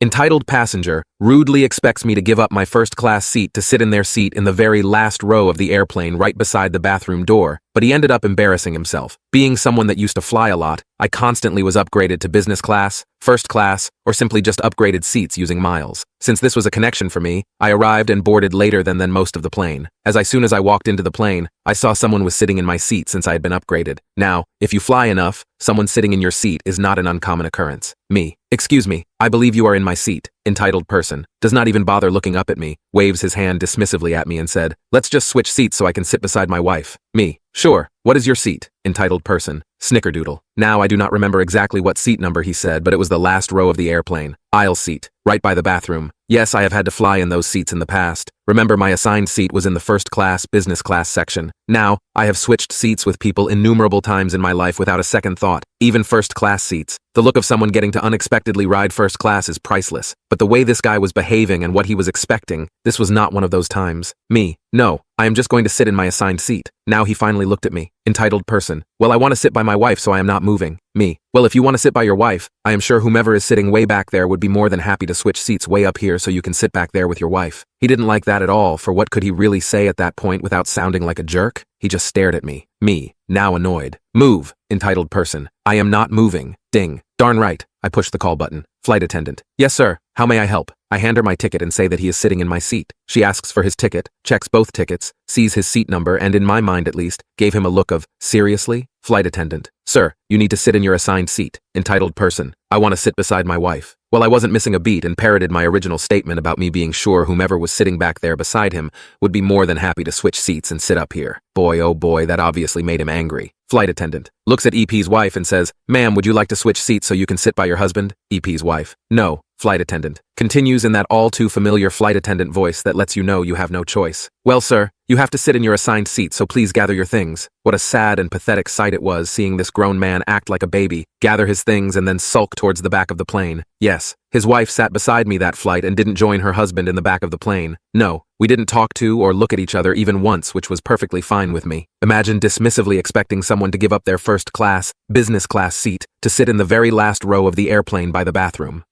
Entitled passenger rudely expects me to give up my first-class seat to sit in their seat in the very last row of the airplane right beside the bathroom door, but he ended up embarrassing himself. Being someone that used to fly a lot, I constantly was upgraded to business class, first class, or simply just upgraded seats using miles. Since this was a connection for me, I arrived and boarded later than most of the plane. As soon as I walked into the plane, I saw someone was sitting in my seat since I had been upgraded. Now, if you fly enough, someone sitting in your seat is not an uncommon occurrence. Me. Excuse me, I believe you are in my seat. Entitled person does not even bother looking up at me, waves his hand dismissively at me and said, let's just switch seats so I can sit beside my wife. Me. Sure, what is your seat? Entitled person. Snickerdoodle. Now I do not remember exactly what seat number he said, but it was the last row of the airplane. Aisle seat, right by the bathroom. Yes, I have had to fly in those seats in the past. Remember, my assigned seat was in the first class, business class section. Now, I have switched seats with people innumerable times in my life without a second thought, even first class seats. The look of someone getting to unexpectedly ride first class is priceless, but the way this guy was behaving and what he was expecting, this was not one of those times. Me. No, I am just going to sit in my assigned seat. Now he finally looked at me. Entitled person. Well, I want to sit by my wife, so I am not moving. Me. Well, if you want to sit by your wife, I am sure whomever is sitting way back there would be more than happy to switch seats way up here so you can sit back there with your wife. He didn't like that at all, for what could he really say at that point without sounding like a jerk? He just stared at me. Me. Now annoyed. Move. Entitled person. I am not moving. Ding. Darn right. I push the call button. Flight attendant. Yes, sir. How may I help? I hand her my ticket and say that he is sitting in my seat. She asks for his ticket, checks both tickets, sees his seat number, and in my mind at least, gave him a look of, seriously? Flight attendant. Sir, you need to sit in your assigned seat. Entitled person. I want to sit beside my wife. Well, I wasn't missing a beat and parroted my original statement about me being sure whomever was sitting back there beside him would be more than happy to switch seats and sit up here. Boy, oh boy, that obviously made him angry. Flight attendant. Looks at EP's wife and says, ma'am, would you like to switch seats so you can sit by your husband? EP's wife. No. Flight attendant. Continues in that all too familiar flight attendant voice that lets you know you have no choice. Well, sir, you have to sit in your assigned seat, so please gather your things. What a sad and pathetic sight it was seeing this grown man act like a baby, gather his things and then sulk towards the back of the plane. Yes, his wife sat beside me that flight and didn't join her husband in the back of the plane. No, we didn't talk to or look at each other even once, which was perfectly fine with me. Imagine dismissively expecting someone to give up their first class, business class seat to sit in the very last row of the airplane by the bathroom.